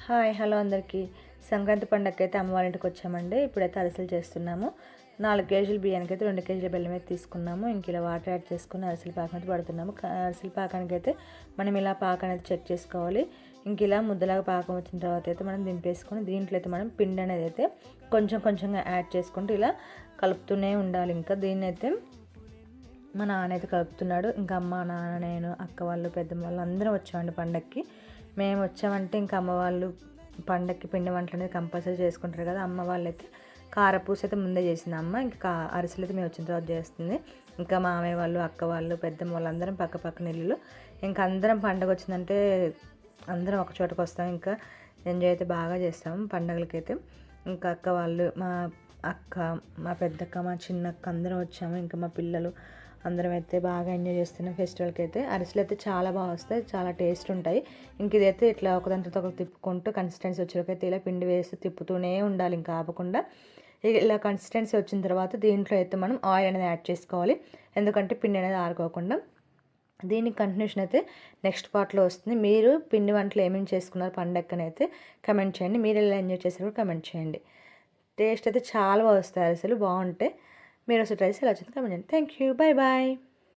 Hi hello అందరికీ సంక్రాంతి పండగకి అయితే అమ్మ వాళ్ళ ఇంటికి వచ్చామండి. ఇప్పుడైతే అరిసెలు చేస్తున్నాము. 4 కేజీల బియ్యానికి అయితే 2 కేజీల బెల్లం అయితే తీసుకున్నాము. ఇంక ఇలా వాటర్ యాడ్ చేసుకుని అరిసెల పాకం అయితే పడుతున్నాము. అరిసెల పాకానికి అయితే మనం ఇలా పాకం అనేది చెక్ చేసుకోవాలి. ఇంక ఇలా ముద్దలాగా పాకం వచ్చిన తర్వాత అయితే మనం దింపేసుకొని దీంట్లో అయితే మనం పిండి అనేది అయితే కొంచెం కొంచెంగా యాడ్ చేసుకుంటూ ఇలా కలుపుతూనే ఉండాలి. ఇంకా దీన్ని అయితే మా నాన్న అయితే కలుపుతున్నాడు. ఇంకా అమ్మ, నాన్న, నేను, అక్క వాళ్ళు, పెద్దమ్మ వాళ్ళు అందరం వచ్చామండి పండగకి. మేము వచ్చామంటే ఇంకా అమ్మ వాళ్ళు పండగకి పిండి వంటలు అనేది కంపల్సరీ చేసుకుంటారు కదా. అమ్మ వాళ్ళైతే కారపూస అయితే ముందే చేసింది అమ్మ. ఇంకా అరిసెలు అయితే మేము వచ్చిన తర్వాత చేస్తుంది. ఇంకా మామయ్య వాళ్ళు, అక్క వాళ్ళు, పెద్దమ్మ వాళ్ళు అందరం పక్క పక్కన ఇల్లు. ఇంకా అందరం పండగ వచ్చిందంటే అందరం ఒక చోటకు వస్తాం. ఇంకా ఎంజాయ్ అయితే బాగా చేస్తాము పండగలకైతే. ఇంకా అక్క వాళ్ళు, మా అక్క, మా పెద్దక్క, మా చిన్నక్క అందరం వచ్చాము. ఇంకా మా పిల్లలు అందరం అయితే బాగా ఎంజాయ్ చేస్తున్నాం ఫెస్టివల్కి అయితే. అరిసెలు అయితే చాలా బాగా వస్తాయి, చాలా టేస్ట్ ఉంటాయి. ఇంక ఇదైతే ఇట్లా ఒకదాంతో ఒకటి తిప్పుకుంటూ కన్సిస్టెన్సీ వచ్చేవరకైతే ఇలా పిండి వేసి తిప్పుతూనే ఉండాలి ఇంకా ఆపకుండా. ఇలా కన్సిస్టెన్సీ వచ్చిన తర్వాత దీంట్లో అయితే మనం ఆయిల్ అనేది యాడ్ చేసుకోవాలి, ఎందుకంటే పిండి అనేది ఆరుకోకుండా. దీనికి కంటిన్యూషన్ అయితే నెక్స్ట్ పార్ట్లో వస్తుంది. మీరు పిండి వంటలు ఏమేమి చేసుకున్నారు పండగని అయితే కమెంట్ చేయండి. మీరు ఎలా ఎంజాయ్ చేశారో కమెంట్ చేయండి. టేస్ట్ అయితే చాలా బాగా వస్తాయి, అరిసెలు బాగుంటాయి. మీరు ఒకసారి ట్రై చేసి ఎలా వచ్చింది కమెంట్ చేయండి. Thank you, bye bye.